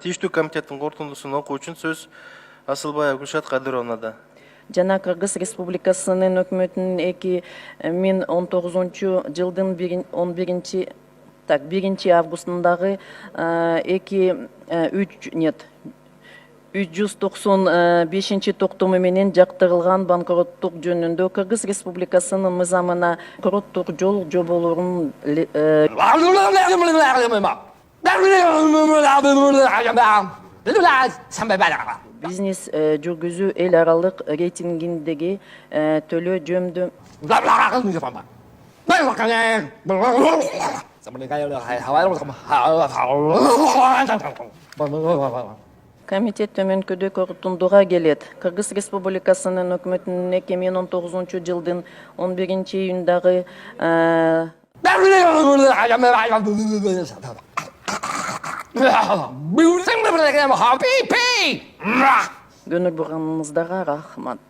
Тийиштүү комитеттин корутундусун окуу үчүн сөз Асылбаева Гүлшат Кадыровнада. Жана Кыргыз Республикасынын өкмөтүнүн 2019 жылдын 1 августундагы 395 токтому менен жактырылган банкроттук жөнүндө Кыргыз Республикасынын мыйзамына банкроттук жол жоболорунун бизнес жүргүзүү эл аралык рейтингиндеги төлөө жөмдө Комитет төмөнкүдө корутундуга келет. Кыргыз Республикасынын өкмөтүнүн 2019 жылдын 11 июндагы көңүл бурганыңыздага рахмат.